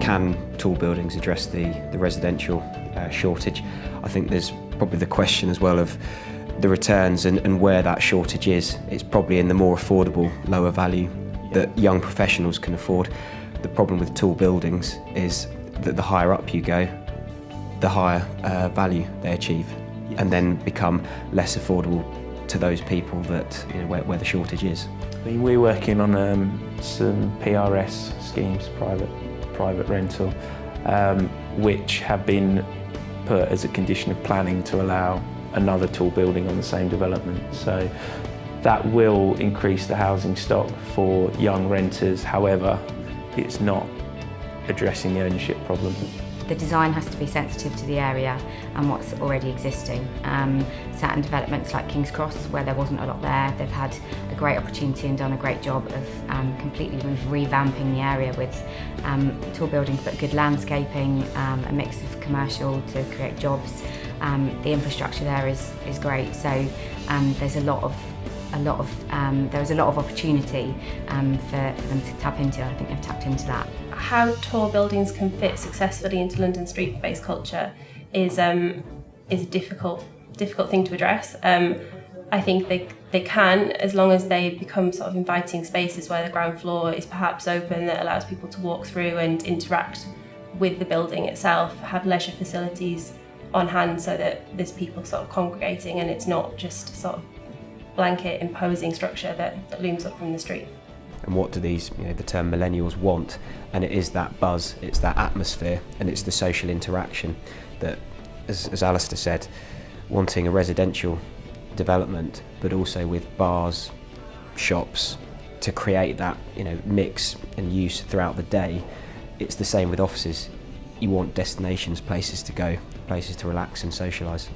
Can tall buildings address the residential shortage? I think there's probably the question as well of the returns and where that shortage is. It's probably in the more affordable, lower value that young professionals can afford. The problem with tall buildings is that the higher up you go, the higher value they achieve, and then become less affordable to those people that, you know, where the shortage is. We're working on some PRS schemes, private rental, which have been put as a condition of planning to allow another tall building on the same development. So that will increase the housing stock for young renters. However, it's not addressing the ownership problem. The design has to be sensitive to the area and what's already existing. Certain developments like King's Cross, where there wasn't a lot there, they've had a great opportunity and done a great job of completely revamping the area with tall buildings but good landscaping, a mix of commercial to create jobs. The infrastructure there is great, so there's a lot of opportunity for them to tap into. I think they've tapped into that. How tall buildings can fit successfully into London street-based culture is a difficult thing to address. I think they can, as long as they become sort of inviting spaces where the ground floor is perhaps open, that allows people to walk through and interact with the building itself, have leisure facilities on hand so that there's people sort of congregating and it's not just sort of blanket imposing structure that looms up from the street. And what do these, the term millennials want? And it is that buzz, it's that atmosphere, and it's the social interaction that, as Alistair said, wanting a residential development, but also with bars, shops, to create that mix and use throughout the day. It's the same with offices. You want destinations, places to go, places to relax and socialise.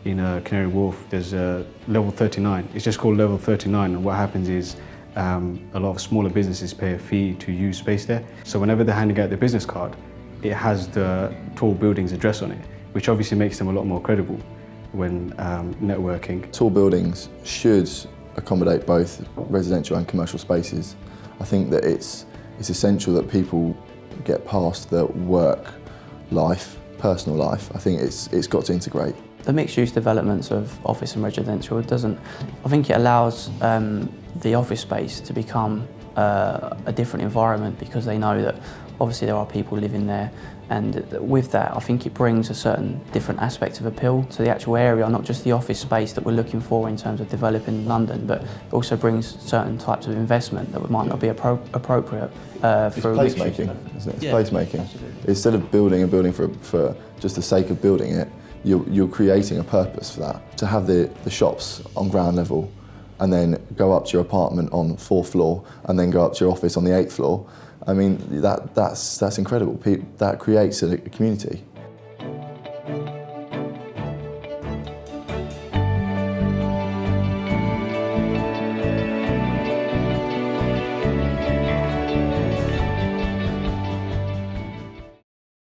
In Canary Wharf, there's level 39. It's just called level 39, and what happens is a lot of smaller businesses pay a fee to use space there. So whenever they're handing out their business card, it has the tall building's address on it, which obviously makes them a lot more credible when networking. Tall buildings should accommodate both residential and commercial spaces. I think that it's essential that people get past the work life, personal life. I think it's got to integrate. The mixed-use developments of office and residential, I think it allows the office space to become a different environment, because they know that obviously there are people living there, and with that I think it brings a certain different aspect of appeal to the actual area, not just the office space that we're looking for in terms of developing London, but also brings certain types of investment that might not be appropriate for placemaking, isn't it? It's yeah, placemaking. Absolutely. Instead of building a building for just the sake of building it, you're creating a purpose for that. To have the shops on ground level and then go up to your apartment on the 4th floor and then go up to your office on the 8th floor, I mean, that's incredible. That creates a community.